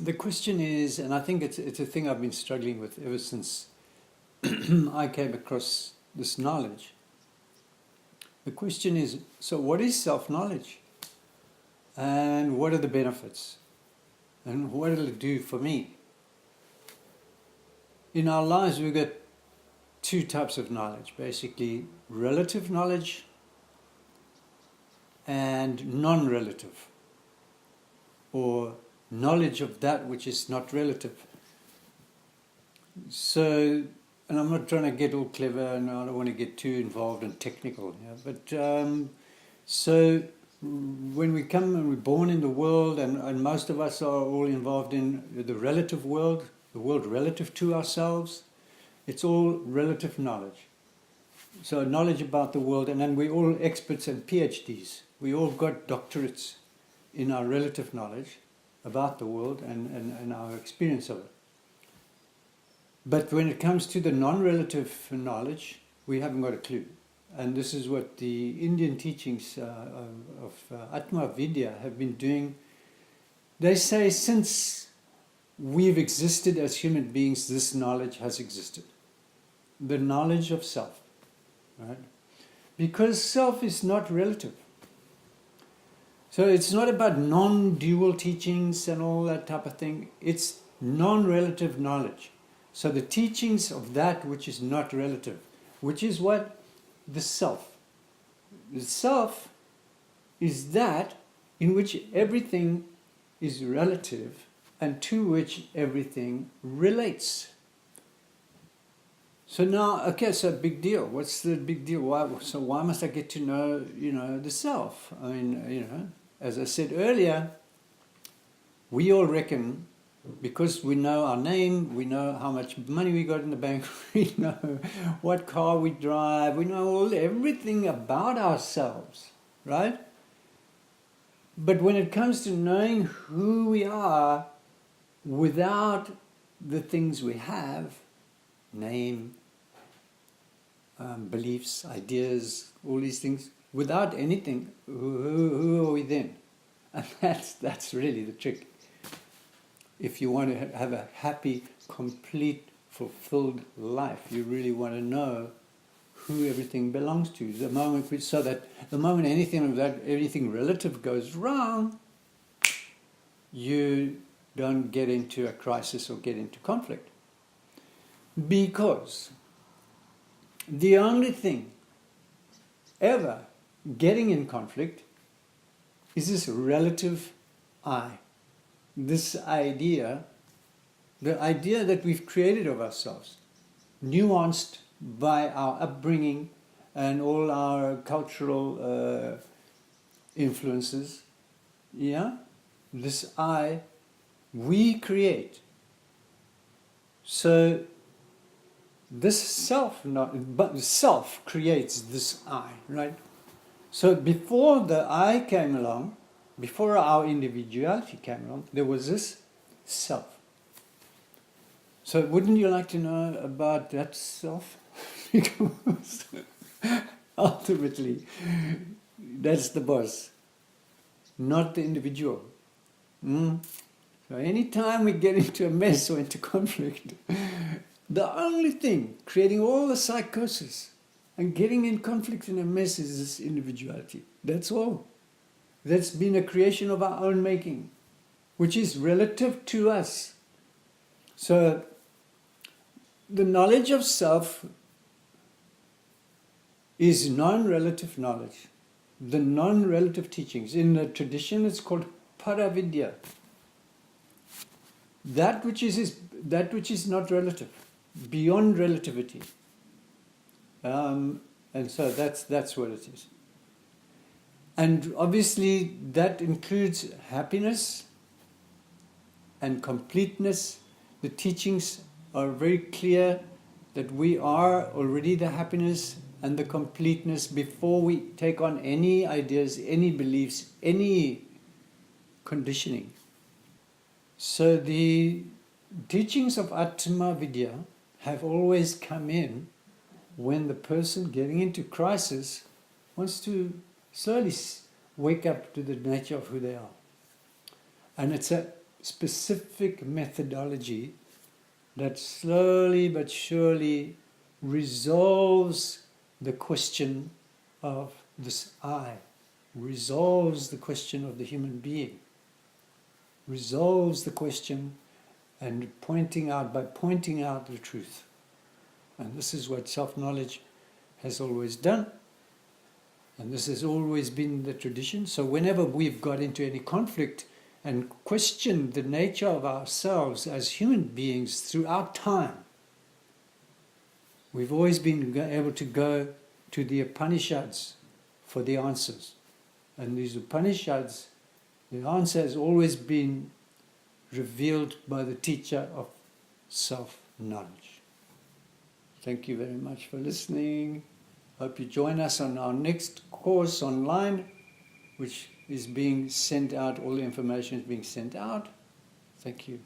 the question is, and I think it's a thing I've been struggling with ever since I came across this knowledge. The question is, so what is self-knowledge? And what are the benefits? And what will it do for me? In our lives, we've got two types of knowledge, basically relative knowledge and non-relative, or knowledge of that which is not relative. So, and I'm not trying to get all clever, and I don't want to get too involved and technical, but so when we come and we're born in the world, and most of us are all involved in the relative world, the world relative to ourselves, it's all relative knowledge. So knowledge about the world, and then we're all experts and PhDs. We all got doctorates in our relative knowledge about the world and our experience of it. But when it comes to the non-relative knowledge, we haven't got a clue. And this is what the Indian teachings of Atma Vidya have been doing. They say since we've existed as human beings, this knowledge has existed. The knowledge of self. Right? Because self is not relative. So it's not about non-dual teachings and all that type of thing. It's non-relative knowledge. So the teachings of that which is not relative, which is what? The self. The self is that in which everything is relative and to which everything relates. So now, okay, so big deal. What's the big deal? Why must I get to know, the self? I mean, as I said earlier, we all reckon, because we know our name, we know how much money we got in the bank, we know what car we drive, we know everything about ourselves, right? But when it comes to knowing who we are without the things we have, name, beliefs, ideas, all these things, without anything, who are we then? And that's really the trick. If you want to have a happy, complete, fulfilled life, you really want to know who everything belongs to. So that the moment anything relative goes wrong, you don't get into a crisis or get into conflict. Because the only thing ever getting in conflict is this relative I. This idea, the idea that we've created of ourselves, nuanced by our upbringing and all our cultural influences, this I, we create. So this self creates this I, right? So before the I came along, before our individuality came along, there was this self. So wouldn't you like to know about that self? Because ultimately, that's the boss, not the individual. So anytime we get into a mess or into conflict, the only thing creating all the psychosis and getting in conflict and a mess is this individuality. That's all. That's been a creation of our own making, which is relative to us. So the knowledge of self is non-relative knowledge. The non-relative teachings. In the tradition it's called Paravidya. That which is not relative, beyond relativity. And so that's what it is. And obviously that includes happiness and completeness. The teachings are very clear that we are already the happiness and the completeness before we take on any ideas, any beliefs, any conditioning. So the teachings of Atma Vidya have always come in when the person getting into crisis wants to slowly wake up to the nature of who they are. And it's a specific methodology that slowly but surely resolves the question of this I, resolves the question of the human being, resolves the question and by pointing out the truth. And this is what self-knowledge has always done. And this has always been the tradition. So whenever we've got into any conflict and questioned the nature of ourselves as human beings throughout time, we've always been able to go to the Upanishads for the answers. And these Upanishads, the answer has always been revealed by the teacher of self-knowledge. Thank you very much for listening. Hope you join us on our next course online, which is being sent out. All the information is being sent out. Thank you.